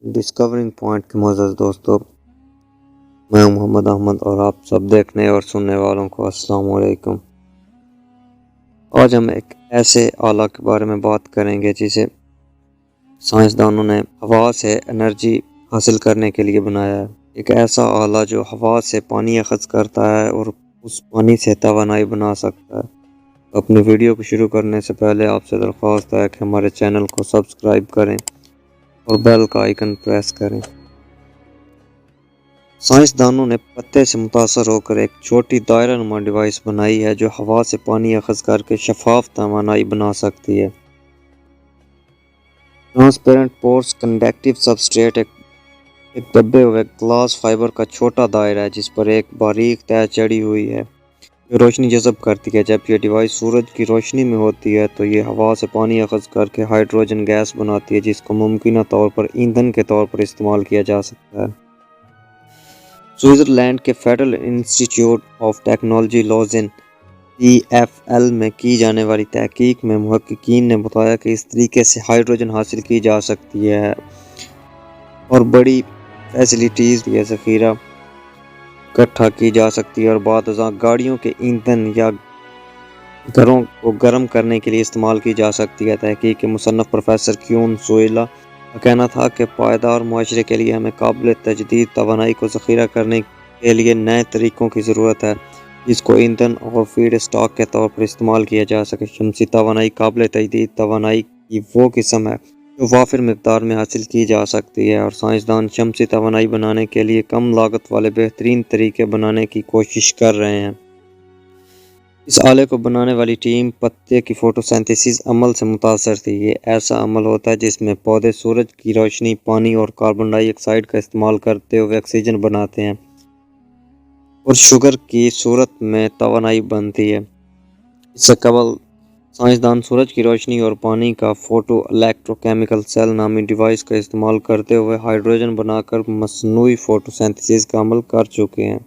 Discovering point کے معزز دوستو، میں ہوں محمد احمد اور آپ سب دیکھنے اور سننے والوں کو السلام علیکم۔ آج ہم ایک ایسے آلہ کے بارے میں بات کریں گے جسے سائنسدانوں نے ہوا سے انرجی حاصل کرنے کے لیے بنایا ہے۔ ایک ایسا آلہ جو ہوا سے پانی اخذ کرتا ہے اور اس پانی سے توانائی بنا سکتا ہے۔ اپنی ویڈیو کو شروع کرنے سے پہلے آپ سے درخواست ہے کہ ہمارے چینل کو سبسکرائب کریں اور بیل کا آئیکن پریس کریں۔ سائنسدانوں نے پتے سے متاثر ہو کر ایک چھوٹی دائرہ نما ڈیوائس بنائی ہے جو ہوا سے پانی اخذ کر کے شفاف توانائی بنا سکتی ہے۔ ٹرانسپیرنٹ پورس کنڈکٹیو سبسٹریٹ ایک دبے ہوئے گلاس فائبر کا چھوٹا دائرہ ہے جس پر ایک باریک تہ چڑھی ہوئی ہے جو روشنی جذب کرتی ہے۔ جب یہ ڈیوائس سورج کی روشنی میں ہوتی ہے تو یہ ہوا سے پانی اخذ کر کے ہائیڈروجن گیس بناتی ہے جس کو ممکنہ طور پر ایندھن کے طور پر استعمال کیا جا سکتا ہے۔ سوئٹزرلینڈ کے فیڈرل انسٹی ٹیوٹ آف ٹیکنالوجی لوزن (PFL) میں کی جانے والی تحقیق میں محققین نے بتایا کہ اس طریقے سے ہائیڈروجن حاصل کی جا سکتی ہے اور بڑی فیسلٹیز یا ذخیرہ اکٹھا کی جا سکتی ہے اور بعد ازاں گاڑیوں کے ایندھن یا گھروں کو گرم کرنے کے لیے استعمال کی جا سکتی ہے۔ تحقیق کے مصنف پروفیسر کیون سوئیلا کا کہنا تھا کہ پائیدار معاشرے کے لیے ہمیں قابل تجدید توانائی کو ذخیرہ کرنے کے لیے نئے طریقوں کی ضرورت ہے جس کو ایندھن اور فیڈ اسٹاک کے طور پر استعمال کیا جا سکے۔ شمسی توانائی قابل تجدید توانائی کی وہ قسم ہے جو وافر مقدار میں حاصل کی جا سکتی ہے اور سائنسدان شمسی توانائی بنانے کے لیے کم لاگت والے بہترین طریقے بنانے کی کوشش کر رہے ہیں۔ اس آلے کو بنانے والی ٹیم پتے کی فوٹوسینتھیسس عمل سے متاثر تھی۔ یہ ایسا عمل ہوتا ہے جس میں پودے سورج کی روشنی، پانی اور کاربن ڈائی آکسائیڈ کا استعمال کرتے ہوئے آکسیجن بناتے ہیں اور شوگر کی صورت میں توانائی بنتی ہے۔ اس سے قبل سائنسدان سورج کی روشنی اور پانی کا فوٹو الیکٹرو کیمیکل سیل نامی ڈیوائس کا استعمال کرتے ہوئے ہائیڈروجن بنا کر مصنوعی فوٹوسینتھیسس کا عمل کر چکے ہیں۔